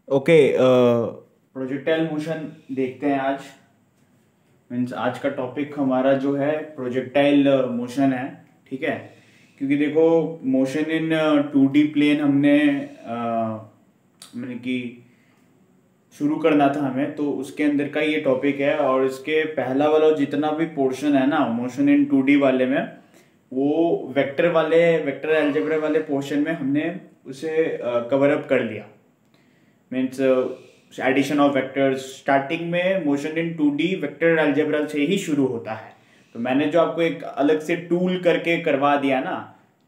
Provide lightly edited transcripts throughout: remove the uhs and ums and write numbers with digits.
Okay, projectile motion देखते हैं आज। मीन्स आज का टॉपिक हमारा जो है प्रोजेक्टाइल मोशन है। ठीक है, क्योंकि देखो मोशन इन 2D प्लेन हमने मैंने कि शुरू करना था हमें, तो उसके अंदर का ये टॉपिक है। और इसके पहला वाला जितना भी पोर्शन है ना मोशन इन 2D वाले में, वो वेक्टर अलजेब्रा वाले पोर्शन में हमने उसे कवर अप कर लिया। Means addition of vectors starting में motion in 2D vector algebra से ही शुरू होता है। तो मैंने जो आपको एक अलग से टूल करके करवा दिया ना,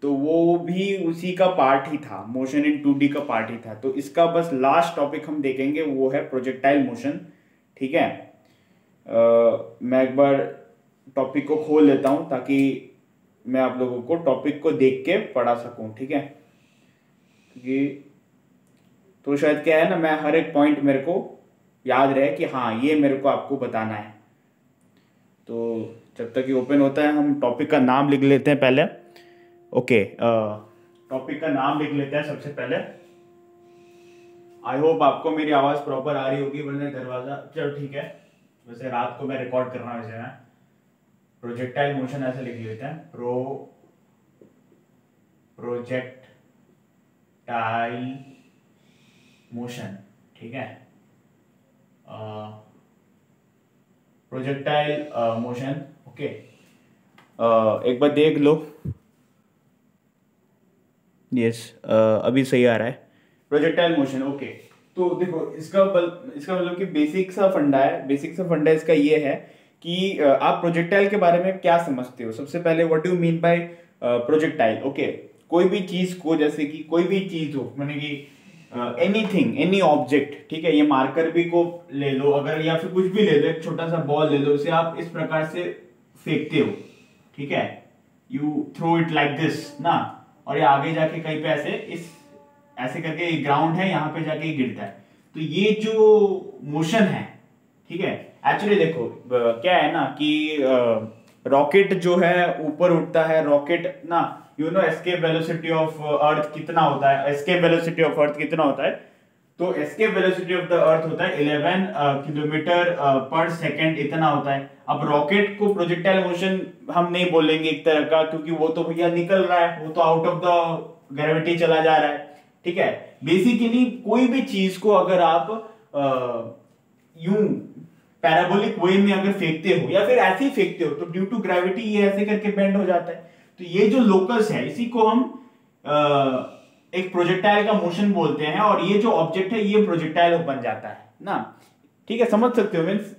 तो वो भी उसी का पार्ट ही था, मोशन इन 2D का पार्ट ही था। तो इसका बस लास्ट टॉपिक हम देखेंगे, वो है प्रोजेक्टाइल मोशन। ठीक है, मैं एक बार टॉपिक को खोल लेता हूँ ताकि मैं आप लोगों को टॉपिक को देख के पढ़ा सकूं। ठीक है, क्योंकि तो शायद क्या है ना, मैं हर एक पॉइंट मेरे को याद रहे कि हाँ ये मेरे को आपको बताना है। तो जब तक ये ओपन होता है हम टॉपिक का नाम लिख लेते हैं पहले। ओके, टॉपिक का नाम लिख लेते हैं सबसे पहले। आई होप आपको मेरी आवाज़ प्रॉपर आ रही होगी, वरना दरवाज़ा चलो ठीक है। वैसे रात को मैं रिकॉर्ड कर रहा हूँ, वैसे मैं प्रोजेक्टाइल मोशन ऐसे लिख लेते हैं, प्रोजेक्टाइल मोशन। ठीक है, प्रोजेक्टाइल मोशन। ओके, एक बार देख लो। यस, अभी सही आ रहा है प्रोजेक्टाइल मोशन। ओके, तो देखो इसका मतलब कि बेसिक सा फंडा इसका ये है कि आप प्रोजेक्टाइल के बारे में क्या समझते हो। सबसे पहले what do you mean by projectile. Okay, कोई भी चीज को, जैसे कि कोई भी चीज हो, मैंने कि एनीथिंग, एनी ऑब्जेक्ट। ठीक है, ये मार्कर भी को ले लो अगर, या फिर कुछ भी ले लो, एक छोटा सा बॉल ले लो, उसे आप इस प्रकार से फेंकते हो। ठीक है, you throw it like this ना, और ये आगे जाके कहीं पे ऐसे करके ग्राउंड है, यहाँ पे जाके गिरता है। तो ये जो मोशन है, ठीक है, एक्चुअली देखो क्या है ना कि रॉकेट जो है ऊपर उठता है, रॉकेट ना, you know escape velocity of earth कितना होता है, एस्केप वेलोसिटी ऑफ अर्थ कितना होता है। तो escape velocity of the earth होता है 11 किलोमीटर पर सेकेंड, इतना होता है। अब रॉकेट को प्रोजेक्टाइल मोशन हम नहीं बोलेंगे एक तरह का, क्योंकि वो तो भैया निकल रहा है, वो तो आउट ऑफ द ग्रेविटी चला जा रहा है। ठीक है, बेसिकली कोई भी चीज को अगर आप यूं पैराबोलिक वे में अगर फेंकते हो या फिर ऐसे ही फेंकते हो, तो ड्यू टू ग्रेविटी ये ऐसे करके बेंड हो जाता है। तो ये जो लोकस है, इसी को हम एक प्रोजेक्टाइल का मोशन बोलते हैं, और ये जो ऑब्जेक्ट है ये प्रोजेक्टाइल बन जाता है ना। ठीक है, समझ सकते हो। मीन्स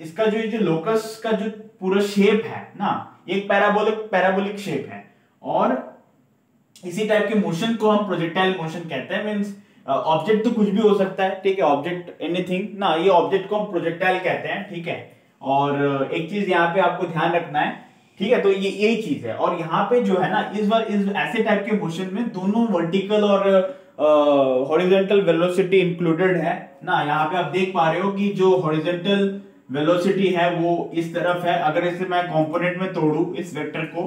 इसका जो लोकस का जो पूरा शेप है ना, ये एक पैराबोलिक शेप है, और इसी टाइप के मोशन को हम प्रोजेक्टाइल मोशन कहते हैं। मीन्स ऑब्जेक्ट तो कुछ भी हो सकता है, ठीक है, ऑब्जेक्ट एनीथिंग ना, ये ऑब्जेक्ट को हम प्रोजेक्टाइल कहते हैं। ठीक है, और एक चीज यहाँ पे आपको ध्यान रखना है। ठीक है, तो ये यही चीज है। और यहाँ पे जो है ना, इस ऐसे टाइप के मोशन में दोनों वर्टिकल और हॉरिजॉन्टल वेलोसिटी इंक्लूडेड है ना। यहाँ पे आप देख पा रहे हो कि जो हॉरिजॉन्टल वेलोसिटी है वो इस तरफ है। अगर इसे मैं कंपोनेंट में तोड़ू इस वेक्टर को,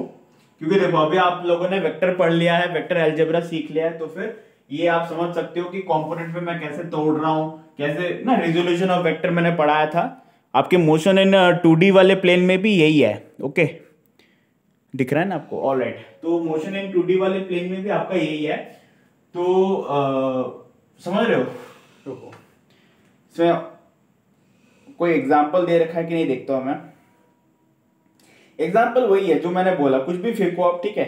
क्योंकि देखो अभी आप लोगों ने वेक्टर पढ़ लिया है, वेक्टर अलजेब्रा सीख लिया है, तो फिर ये आप समझ सकते हो कि कंपोनेंट में मैं कैसे तोड़ रहा हूं, कैसे ना। रिजोल्यूशन ऑफ वेक्टर मैंने पढ़ाया था आपके मोशन इन 2D वाले प्लेन में भी यही है। ओके, दिख रहा है ना आपको, ऑल राइट। तो मोशन इन 2D वाले प्लेन में भी आपका यही है। तो समझ रहे हो। रुको, इसमें कोई एग्जाम्पल दे रखा है कि नहीं, देखता हूं मैं। एग्जाम्पल वही है जो मैंने बोला, कुछ भी फेंको आप। ठीक है,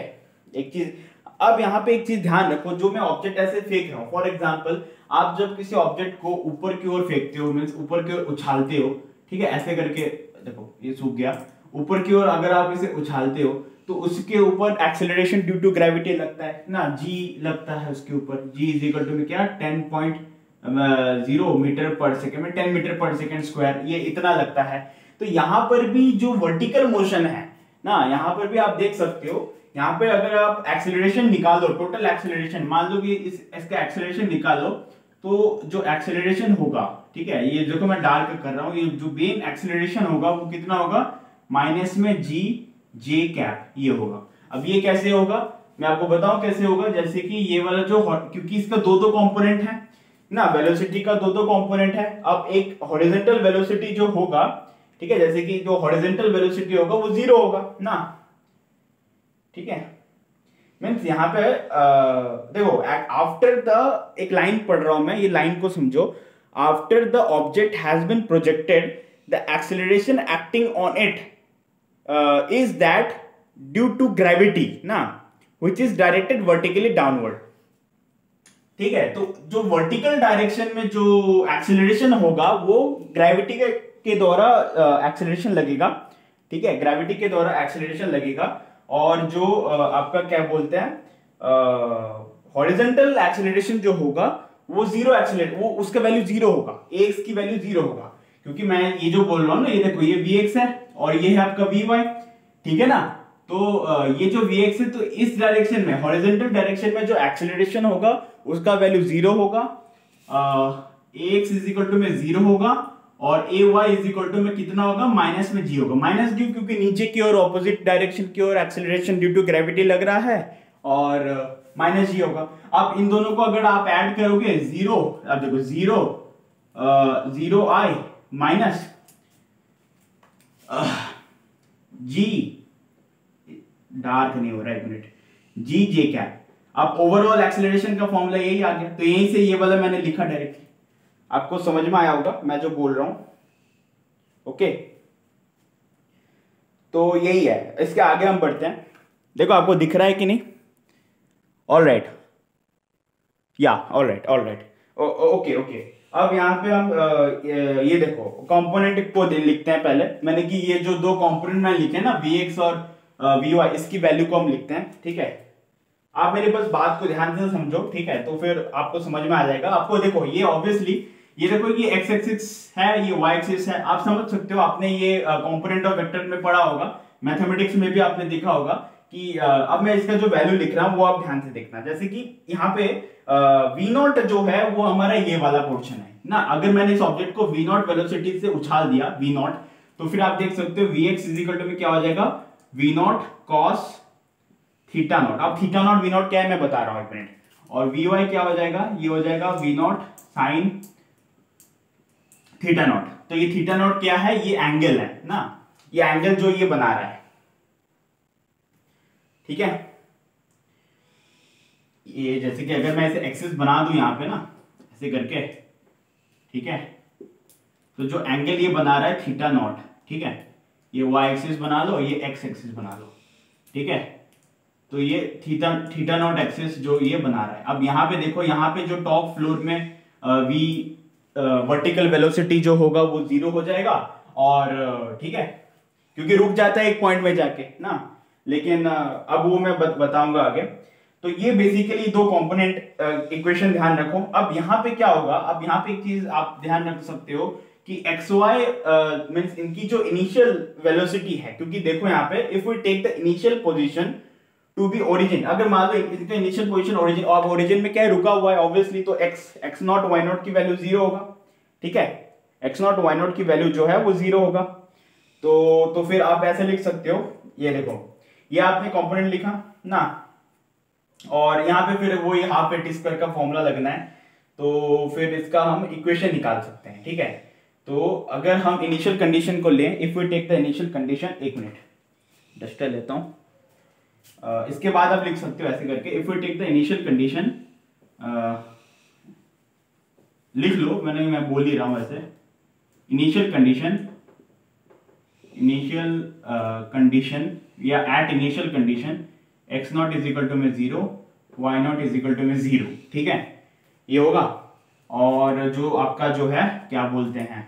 एक चीज, अब यहाँ पे एक चीज ध्यान रखो, जो मैं ऑब्जेक्ट ऐसे फेंक रहा हूँ, फॉर एग्जाम्पल आप जब किसी ऑब्जेक्ट को ऊपर की ओर फेंकते हो, मीन्स ऊपर की ओर उछालते हो, ठीक है, ऐसे करके, देखो ये सूख गया, ऊपर की ओर अगर आप इसे उछालते हो तो उसके ऊपर एक्सेलरेशन ड्यू टू ग्रेविटी लगता है ना, जी लगता है उसके ऊपर। जी इज इक्वल टू क्या, 10.0 मीटर पर सेकेंड में 10 मीटर पर सेकेंड स्क्वायर, ये इतना लगता है। तो यहाँ पर भी जो वर्टिकल मोशन है ना, यहाँ पर भी आप देख सकते हो, यहाँ पे अगर आप एक्सेलरेशन निकालो, टोटल एक्सेलरेशन मान लो कि इसका एक्सेलरेशन निकालो, तो जो एक्सेलरेशन होगा, ठीक है, ये जो मैं डार्क कर रहा हूँ, ये जो मेन एक्सेलरेशन होगा वो कितना होगा, माइनस में जी जे कैप, ये होगा। अब ये कैसे होगा मैं आपको बताऊं कैसे होगा। जैसे कि ये वाला जो, क्योंकि इसका दो कंपोनेंट है, ना, वेलोसिटी का दो दो कंपोनेंट है। अब एक हॉरिजॉन्टल वेलोसिटी जो होगा, ठीक है, जैसे कि जो हॉरिजॉन्टल वेलोसिटी होगा वो 0 होगा ना, ठीक है। मीन्स यहाँ पे देखो, आफ्टर द, एक लाइन पढ़ रहा हूं मैं, ये लाइन को समझो। After the object has been projected, the acceleration acting on it is that due to gravity ना, which is directed vertically downward, ठीक है। तो जो वर्टिकल डायरेक्शन में जो एक्सेलरेशन होगा वो ग्रेविटी के द्वारा एक्सेलरेशन लगेगा, ठीक है, ग्रेविटी के द्वारा एक्सेलरेशन लगेगा। और जो आपका क्या बोलते हैं, हॉरिजॉन्टल एक्सेलरेशन जो होगा वो जीरो एक्सेलरेट, वो उसका वैल्यू 0 होगा, एक्स की वैल्यू 0 होगा। क्योंकि मैं ये जो बोल रहा हूं ना, ये देखो, ये vx है और ये है आपका vy, ठीक है ना। तो ये जो vx है, तो इस डायरेक्शन में, हॉरिजॉन्टल डायरेक्शन में जो एक्सेलरेशन होगा उसका वैल्यू 0 होगा, ax इज इक्वल टू में 0 होगा, और ay इज इक्वल टू में कितना होगा, माइनस में g होगा। माइनस ड्यू, क्योंकि नीचे की ओर ऑपोजिट डायरेक्शन की ओर एक्सेलरेशन ड्यू टू ग्रेविटी लग रहा है, और माइनस g होगा। अब इन दोनों को अगर आप ऐड करोगे 0, अब देखो 0 i माइनस g, डार्क नहीं हो रहा है, एक मिनट, जी जे कैप। अब ओवरऑल एक्सेलरेशन का फॉर्मूला यही आ गया, तो यहीं से ये वाला मैंने लिखा डायरेक्टली, आपको समझ में आया होगा मैं जो बोल रहा हूं, ओके। तो यही है, इसके आगे हम बढ़ते हैं। देखो आपको दिख रहा है कि नहीं, ऑल राइट, या ऑल राइट, ओके ओके। अब यहाँ पे हम ये देखो कंपोनेंट को लिखते हैं पहले। मैंने कि ये जो दो कंपोनेंट मैंने लिखे ना, vx और vy, इसकी वैल्यू को हम लिखते हैं, ठीक है। आप मेरे बस बात को ध्यान से समझो, ठीक है, तो फिर आपको समझ में आ जाएगा। आपको देखो ये ऑब्वियसली, ये देखो ये एक्स एक्सिस है, ये वाई एक्सिस है, आप समझ सकते हो, आपने ये कंपोनेंट ऑफ वेक्टर में पढ़ा होगा, मैथमेटिक्स में भी आपने देखा होगा कि अब मैं इसका जो वैल्यू लिख रहा हूं वो आप ध्यान से देखना। जैसे कि यहाँ पे वी नॉट जो है वो हमारा ये वाला पोर्शन है ना। अगर मैंने इस ऑब्जेक्ट को वी नॉट वेलोसिटी से उछाल दिया, वी नॉट, तो फिर आप देख सकते हो V x is equal to में क्या हो जाएगा, we naught cos theta naught. अब थीटा नॉट वी नॉट क्या है मैं बता रहा हूं, एक मिनट। और वी वाई क्या हो जाएगा, ये हो जाएगा we naught sine theta naught. तो ये थीटा नॉट क्या है, ये एंगल है ना, ये एंगल जो ये बना रहा है, ठीक है। ये जैसे कि अगर मैं इसे एक्सिस बना दूं यहां पे ना, ऐसे करके, ठीक है, तो जो एंगल ये बना रहा है थीटा नॉट, ठीक है, ये वाई एक्सिस बना लो, ये एक्स एक्सिस बना लो, ठीक है। तो ये थीटा नॉट एक्सिस जो ये बना रहा है। अब यहाँ पे देखो, यहाँ पे जो टॉप फ्लोर में वी वर्टिकल वेलोसिटी जो होगा वो 0 हो जाएगा, और ठीक है, क्योंकि रुक जाता है एक पॉइंट में जाके ना, लेकिन अब वो मैं बताऊंगा आगे। तो ये बेसिकली दो कंपोनेंट इक्वेशन ध्यान रखो। अब यहाँ पे क्या होगा, अब यहाँ पे एक चीज आप ध्यान रख सकते हो कि एक्स वाई मींस इनकी जो इनिशियल वेलोसिटी है, क्योंकि देखो यहाँ पे if we take the initial position to be origin, अगर मान लो इनका इनिशियल पोजीशन ओरिजिन, और ओरिजिन में क्या है, रुका हुआ है ऑब्वियसली, तो एक्स नॉट वाई नॉट की वैल्यू 0 होगा, ठीक है, एक्स नॉट वाई नॉट की वैल्यू जो है वो 0 होगा। तो फिर आप ऐसे लिख सकते हो, ये देखो, ये आपने कंपोनेंट लिखा ना, और यहाँ पे फिर वो ये हाफ एटी स्क्वायर का फॉर्मूला लगना है, तो फिर इसका हम इक्वेशन निकाल सकते हैं, ठीक है। तो अगर हम इनिशियल कंडीशन को लें, if we take the initial condition, एक मिनट डस्टर लेता हूं, इसके बाद आप लिख सकते हो ऐसे करके, if we take the initial condition, लिख लो, मैं बोल ही रहा हूं ऐसे, इनिशियल कंडीशन या at initial condition x naught is equal to में 0, y naught is equal to में 0, ठीक है, ये होगा। और जो आपका जो है क्या बोलते हैं,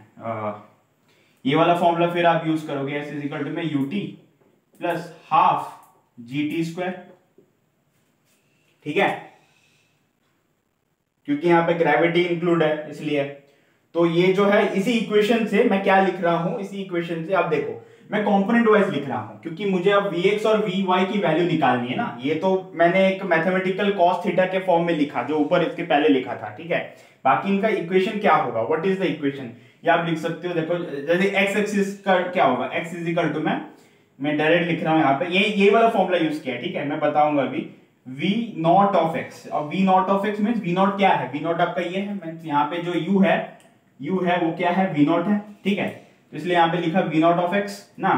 ये वाला फॉर्मूला फिर आप यूज करोगे, एस इज इक्वल टू में UT plus half GT square, ठीक है, क्योंकि यहां पे ग्रेविटी इंक्लूड है इसलिए। तो ये जो है, इसी इक्वेशन से मैं क्या लिख रहा हूं, इसी इक्वेशन से आप देखो मैं कंपोनेंट वाइज लिख रहा हूं, क्योंकि मुझे अब Vx और Vy की वैल्यू निकालनी है ना। ये तो मैंने एक मैथमेटिकल cos थीटा के फॉर्म में लिखा, जो ऊपर इसके पहले लिखा था, ठीक है। बाकी इनका इक्वेशन क्या होगा, व्हाट इज द इक्वेशन, ये आप लिख सकते हो। देखो जैसे एक्स एक्सिस का क्या होगा, एक्स इज इक्वल टू मैं डायरेक्ट लिख रहा हूं यहाँ पे, ये वाला फॉर्मूला यूज किया है, ठीक है, मैं बताऊंगा अभी। V naught of x. और v naught of x means v naught क्या है, वी नॉट आपका ये है, मीन्स यहाँ पे जो यू है वो क्या है, वी नॉट है, ठीक है। तो इसलिए यहाँ पे लिखा वी नॉट ऑफ एक्स ना,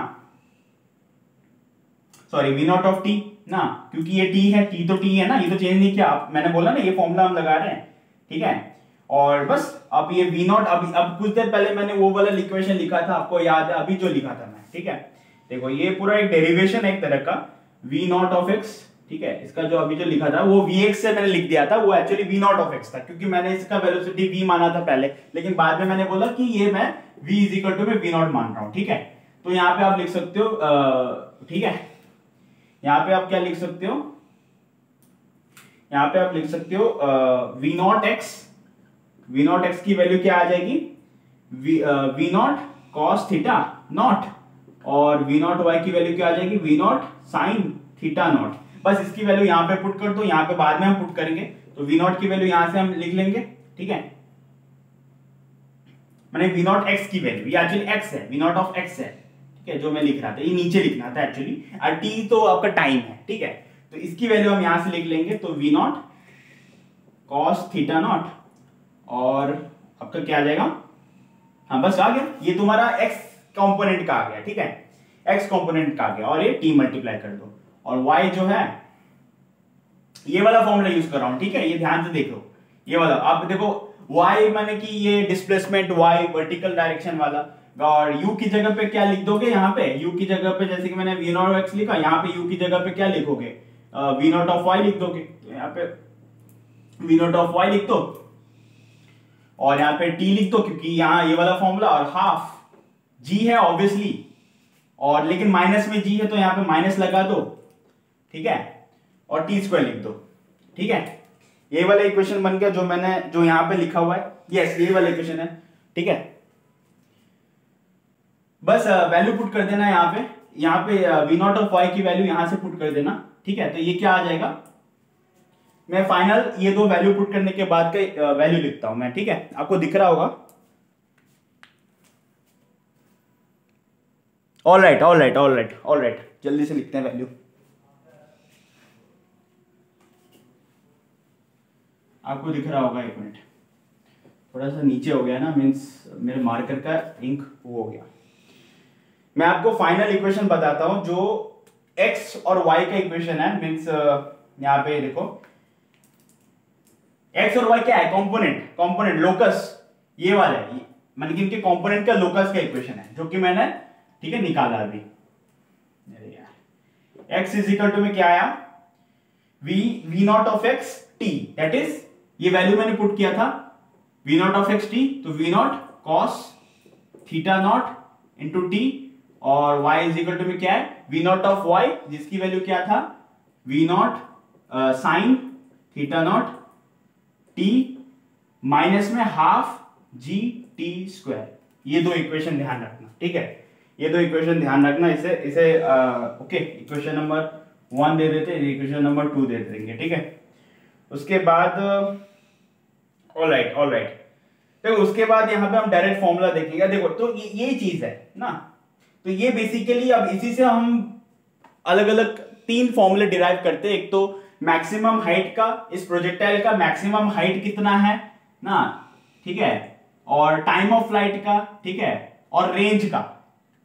sorry v naught of t ना, क्योंकि ये टी है, टी तो टी है ना, ये तो चेंज नहीं किया, मैंने बोला ना ये फॉर्मूला हम लगा रहे हैं, ठीक है। और बस अब ये वी नॉट, अब कुछ देर पहले मैंने वो वाला इक्वेशन लिखा था, आपको याद है अभी जो लिखा था मैं, ठीक है। देखो ये पूरा एक डेरिवेशन है एक तरह का, वी नॉट ऑफ एक्स, ठीक है। इसका जो अभी जो लिखा था वो वी एक्स से मैंने लिख दिया था, वो actually v naught of x था, क्योंकि मैंने इसका वेलोसिटी वी माना था पहले, लेकिन बाद में मैंने बोला कि ये मैं v इज इक्वल टू में वी नॉट मान रहा हूं, ठीक है। तो यहाँ पे आप लिख सकते हो, ठीक है, यहाँ पे आप क्या लिख सकते हो, यहाँ पे आप लिख सकते हो वी नॉट एक्स की वैल्यू क्या आ जाएगी, v naught cos theta naught, और वी नॉट वाई की वैल्यू क्या आ जाएगी, v naught sine theta naught. बस इसकी वैल्यू यहाँ पे पुट कर दो, यहाँ पे बाद में हम पुट करेंगे, तो वी नॉट की वैल्यू यहां से हम लिख लेंगे, ठीक है। मैंने वी नॉट एक्स की वैल्यू, ये एक्चुअली एक्स है, वी नॉट ऑफ एक्स है, ठीक है, जो मैं लिख रहा था, ये नीचे लिखना था एक्चुअली, और टी तो आपका टाइम है, ठीक है। तो इसकी वैल्यू हम यहां से लिख लेंगे, तो v naught cos theta naught, और आपका क्या आ जाएगा, हाँ बस आ गया, ये तुम्हारा एक्स कंपोनेंट का आ गया, ठीक है, एक्स कंपोनेंट का आ गया, और ये टी मल्टीप्लाई कर दो, और वाई जो है ये वाला फॉर्मूला यूज कर रहा हूं, ठीक है, ये ध्यान से देखो, ये वाला आप देखो, y माने कि ये डिस्प्लेसमेंट y वर्टिकल डायरेक्शन वाला, और u की जगह पे क्या लिख दोगे, यहाँ पे u की जगह पे जैसे कि मैंने v नॉट x लिखा, यहाँ पे u की जगह पे क्या लिखोगे, v नॉट ऑफ y लिख दोगे, तो यहाँ पे v नॉट ऑफ y लिख दो, और यहाँ पे t लिख दो, क्योंकि यहाँ ये वाला फॉर्मूला, और हाफ g है ऑब्वियसली, और लेकिन माइनस में g है तो यहाँ पे माइनस लगा दो, ठीक है, और टी स्क्वायर लिख दो, ठीक है। ये वाला इक्वेशन बन गया, जो यहां पे लिखा हुआ है, यस ये वाला इक्वेशन है, ठीक है। बस वैल्यू पुट कर देना यहाँ पे वी नॉट ऑफ वाई की वैल्यू यहां से पुट कर देना, ठीक है। तो ये क्या आ जाएगा, मैं फाइनल ये दो वैल्यू पुट करने के बाद का वैल्यू लिखता हूं मैं, ठीक है, आपको दिख रहा होगा। ऑल राइट, जल्दी से लिखते हैं वैल्यू, आपको दिख रहा होगा, एक मिनट, थोड़ा सा नीचे हो गया ना, मीन्स मेरे मार्कर का इंक वो हो गया। मैं आपको फाइनल इक्वेशन बताता हूं, जो x और y का इक्वेशन है, मीन्स यहां पे देखो x और y क्या है, कंपोनेंट लोकस, ये वाला है, मतलब कि इनके कंपोनेंट का लोकस का इक्वेशन है, जो कि मैंने, ठीक है, निकाला अभी। x इज इक्वल टू में क्या आया, v naught of x t, that is ये वैल्यू मैंने पुट किया था, v naught of x t, तो v naught cos theta naught into t, और y इज इक्वल टू में क्या है, वी नॉट ऑफ y, जिसकी वैल्यू क्या था, v naught sine theta naught t, minus में हाफ जी टी स्क्वायर। ये दो इक्वेशन ध्यान रखना, ठीक है, ये दो इक्वेशन ध्यान रखना, इसे ओके, इक्वेशन नंबर 1 दे देते, इक्वेशन नंबर 2 दे देंगे, ठीक है। उसके बाद ऑल राइट, तो उसके बाद यहाँ पे हम डायरेक्ट फॉर्मूला देखेंगे, देखो तो ये चीज है ना, तो ये बेसिकली अब इसी से हम अलग अलग 3 फॉर्मूले डिराइव करते हैं। एक तो मैक्सिमम हाइट का, इस प्रोजेक्टाइल का मैक्सिमम हाइट कितना है ना, ठीक है, और टाइम ऑफ फ्लाइट का, ठीक है, और रेंज का,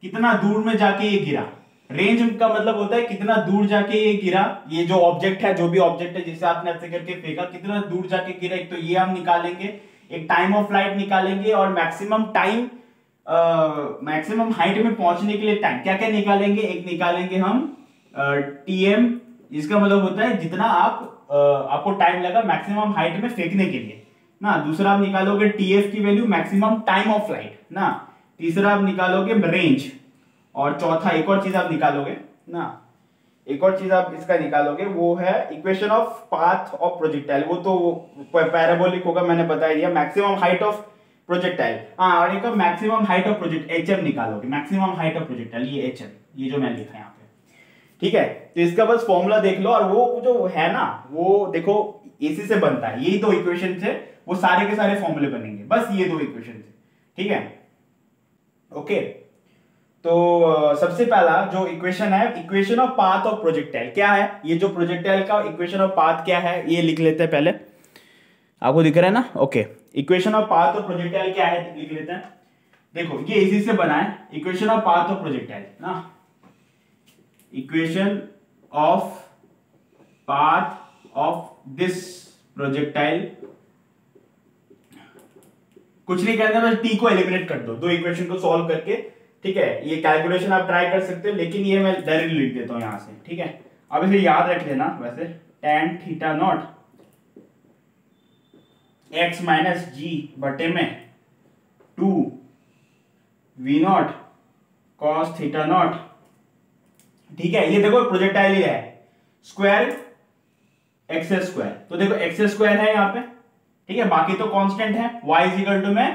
कितना दूर में जाके ये गिरा। रेंज का मतलब होता है कितना दूर जाके ये गिरा, ये जो ऑब्जेक्ट है, जो भी ऑब्जेक्ट है जिसे आपने ऐसे करके फेंका, कितना दूर जाके गिरा, एक तो ये हम निकालेंगे, एक टाइम ऑफ फ्लाइट निकालेंगे, और मैक्सिमम टाइम, मैक्सिमम हाइट में पहुंचने के लिए टाइम क्या क्या निकालेंगे, एक निकालेंगे हम टीएम, इसका मतलब होता है जितना आपको टाइम लगा मैक्सिमम हाइट में फेंकने के लिए ना। दूसरा आप निकालोगे टीएफ की value, maximum time of flight ना। तीसरा आप निकालोगे रेंज, और चौथा एक और चीज आप निकालोगे ना, एक और चीज आप इसका निकालोगे, वो है equation of path of projectile, वो तो पैराबोलिक होगा, मैंने बता दिया, मैक्सिमम हाइट ऑफ प्रोजेक्टाइल, हाँ, और एक maximum height of project HM निकालोगे, मैक्सिमम हाइट ऑफ प्रोजेक्टाइल, ये एचएम, ये जो मैंने लिखा है यहाँ पे, ठीक है। तो इसका बस फॉर्मूला देख लो, और वो जो है ना, वो देखो इसी से बनता है, यही दो इक्वेशन से वो सारे के सारे फॉर्मूले बनेंगे, बस ये दो इक्वेशन से, ठीक है, ओके। तो सबसे पहला जो इक्वेशन है, equation of path of projectile क्या है, ये जो प्रोजेक्टाइल का इक्वेशन ऑफ पाथ क्या है ये लिख लेते हैं पहले। आपको दिख रहा है ना? Okay, equation of path of projectile क्या है लिख लेते हैं। देखो ये इसी से बना है, equation of path of projectile ना, equation of path of this projectile, कुछ नहीं करना, बस टी को एलिमिनेट कर दो, दो इक्वेशन को सॉल्व करके, ठीक है। ये कैलकुलेशन आप ट्राई कर सकते हो, लेकिन ये मैं डायरेक्टली लिख देता हूं यहां से, ठीक है। अब इसे याद रख लेना, वैसे tan theta naught x minus g बटे में 2 v naught cos theta naught, ठीक है। ये देखो प्रोजेक्टाइल ही है, स्क्वायर एक्स स्क्वायर, तो देखो एक्स स्क्वायर है यहाँ पे, ठीक है, बाकी तो कांस्टेंट है। y इज इक्वल टू में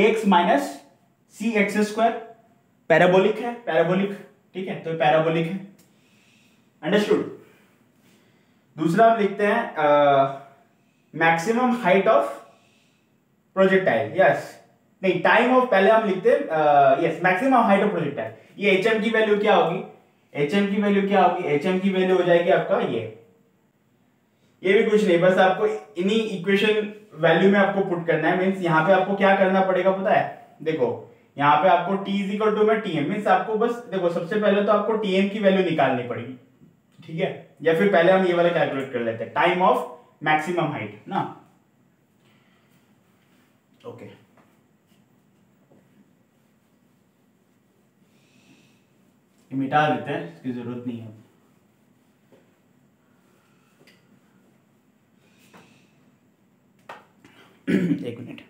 ax माइनस सी एक्स स्क्वायर, पैराबोलिक है, पैराबोलिक, ठीक है, तो पैराबोलिक है, अंडरस्टूड। दूसरा हम लिखते हैं maximum height of projectile, yes नहीं टाइम ऑफ, पहले हम लिखते हैं yes maximum height of projectile. ये एचएम की वैल्यू क्या होगी, एचएम की वैल्यू क्या होगी, एचएम की वैल्यू हो जाएगी आपका ये भी कुछ नहीं, बस आपको इन्हीं इक्वेशन वैल्यू में आपको पुट करना है। मींस यहाँ पे आपको क्या करना पड़ेगा पता है, देखो यहाँ पे आपको t इज इक्वल टू में टीएम, मींस आपको बस देखो सबसे पहले तो आपको टीएम की वैल्यू निकालनी पड़ेगी, ठीक है। या फिर पहले हम ये वाला कैलकुलेट कर लेते हैं, टाइम ऑफ मैक्सिमम हाइट ना, ओके। मिटा देते हैं, इसकी जरूरत नहीं है। एक मिनट,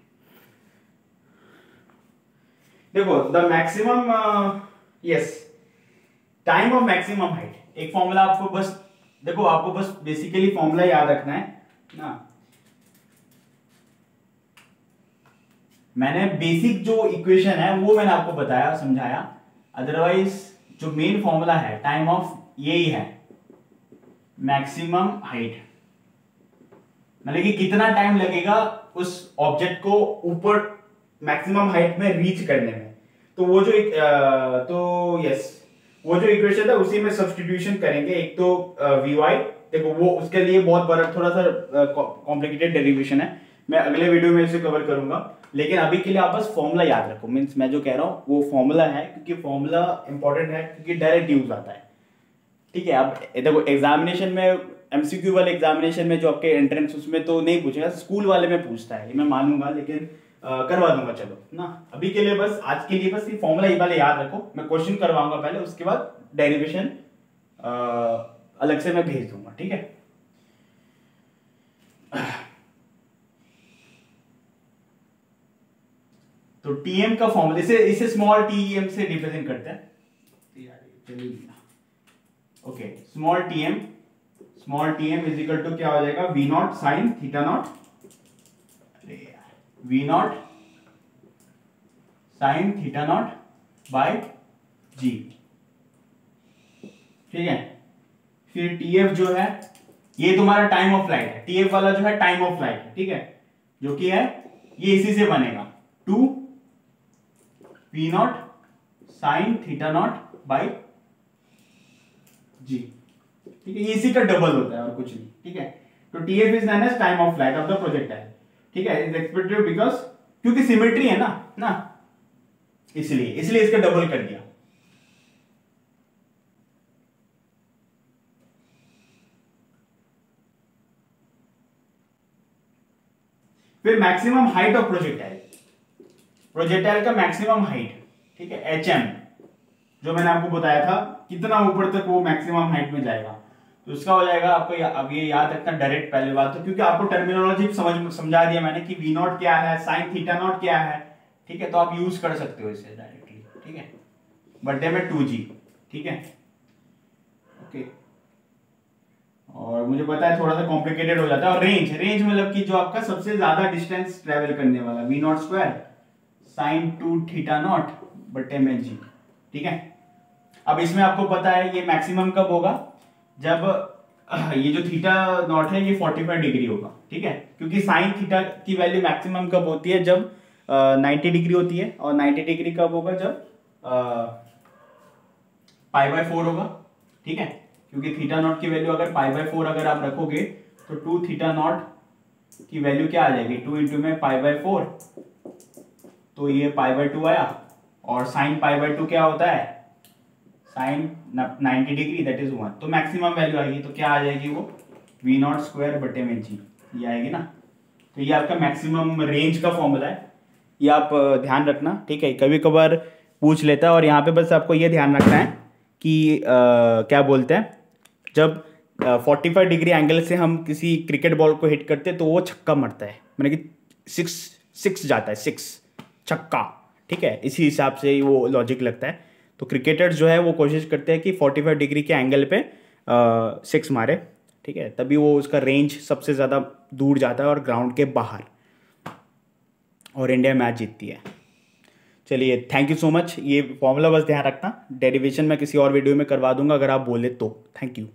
देखो the maximum yes time of maximum height, एक फॉर्मूला आपको बस देखो, आपको बस बेसिकली फॉर्मूला याद रखना है ना। मैंने बेसिक जो इक्वेशन है वो मैंने आपको बताया समझाया, अदरवाइज जो मेन फॉर्मूला है टाइम ऑफ यही है, मैक्सिमम हाइट, मतलब कि कितना टाइम लगेगा उस ऑब्जेक्ट को ऊपर मैक्सिमम हाइट में रीच करने में। तो वो जो वो जो इक्वेशन है उसी में सब्स्टिट्यूशन करेंगे। एक तो वी वाई, देखो वो उसके लिए बहुत बड़ा थोड़ा सा कॉम्प्लिकेटेड डेरिवेशन है, मैं अगले वीडियो में इसे कवर करूंगा, लेकिन अभी के लिए आप बस फॉर्मूला याद रखो। मींस मैं जो कह रहा हूँ वो फॉर्मूला है, क्योंकि फॉर्मूला इंपॉर्टेंट है, क्योंकि डायरेक्ट यूज आता है, ठीक है। अब देखो एग्जामिनेशन में, एमसीक्यू वाले एग्जामिनेशन में जो आपके एंट्रेंस, उसमें तो नहीं पूछेगा, स्कूल वाले में पूछता है, ये मैं मानूंगा, लेकिन करवा दूंगा चलो ना। अभी के लिए बस, आज के लिए बस ये फॉर्मूला ये वाले याद रखो, मैं क्वेश्चन करवाऊंगा पहले, उसके बाद डेरिवेशन अलग से मैं भेज दूंगा, ठीक है। तो टीएम का फॉर्मूला, इसे स्मॉल टीएम से रिप्रेजेंट करते हैं, okay. Small t m is equal to क्या हो जाएगा, we naught sine theta naught, we naught sine theta naught by g, ठीक है। फिर टीएफ जो है ये तुम्हारा टाइम ऑफ फ्लाइट है, टीएफ वाला जो है टाइम ऑफ फ्लाइट है, ठीक है, जो कि है ये इसी से बनेगा 2 v naught sine theta naught by g, ठीक है, ये इसी का डबल होता है और कुछ नहीं, ठीक है। तो TF is known as time of flight of the projectile, ठीक है, इज एक्सपेक्टेड बिकॉज, क्योंकि सिमेट्री है ना इसलिए इसका डबल कर दिया। फिर मैक्सिमम हाइट ऑफ प्रोजेक्टाइल का मैक्सिमम हाइट, ठीक है, एचएम, जो मैंने आपको बताया था कितना ऊपर तक वो मैक्सिमम हाइट में जाएगा, तो इसका हो जाएगा आपको अब ये याद रखना डायरेक्ट, पहली बात तो क्योंकि आपको टर्मिनोलॉजी समझा दिया मैंने कि वी नॉट क्या है, साइन थीटा नॉट क्या है, ठीक है, तो आप यूज कर सकते हो इसे डायरेक्टली, ठीक है, बटे में 2g, ठीक है, ओके। और मुझे पता है थोड़ा सा कॉम्प्लिकेटेड हो जाता है, और रेंज मतलब कि जो आपका सबसे ज्यादा डिस्टेंस ट्रेवल करने वाला, v naught square sine 2 theta naught बटे में g, ठीक है। अब इसमें आपको पता है ये मैक्सिमम कब होगा, जब ये जो थीटा नॉट है ये 45 डिग्री होगा, ठीक है, क्योंकि साइन थीटा की वैल्यू मैक्सिमम कब होती है, जब 90 डिग्री होती है, और 90 डिग्री कब होगा, जब π/4 होगा, ठीक है, क्योंकि थीटा नॉट की वैल्यू अगर π/4 अगर आप रखोगे तो 2 थीटा नॉट की वैल्यू क्या आ जाएगी, 2 इंटू में π/4, तो ये π/2 आया। और साइन π/2 क्या होता है, साइन 90 डिग्री, दैट इज 1। तो मैक्सिमम वैल्यू आएगी, तो क्या आ जाएगी वो V0²/g, ये आएगी ना। तो ये आपका मैक्सिमम रेंज का फॉर्मूला है, ये आप ध्यान रखना, ठीक है। कभी कभार पूछ लेता है, और यहाँ पे बस आपको ये ध्यान रखना है कि क्या बोलते हैं, जब 45 डिग्री एंगल से हम किसी क्रिकेट बॉल को हिट करते हैं तो वो छक्का मरता है, मैंने कि 6 जाता है, 6 छक्का, ठीक है। इसी हिसाब से वो लॉजिक लगता है। तो क्रिकेटर्स जो है वो कोशिश करते हैं कि 45 डिग्री के एंगल पे 6 मारे, ठीक है, तभी वो उसका रेंज सबसे ज़्यादा दूर जाता है और ग्राउंड के बाहर, और इंडिया मैच जीतती है। चलिए, थैंक यू सो मच। ये फॉर्मूला बस ध्यान रखना, डेरिवेशन मैं किसी और वीडियो में करवा दूंगा अगर आप बोले तो। Thank you.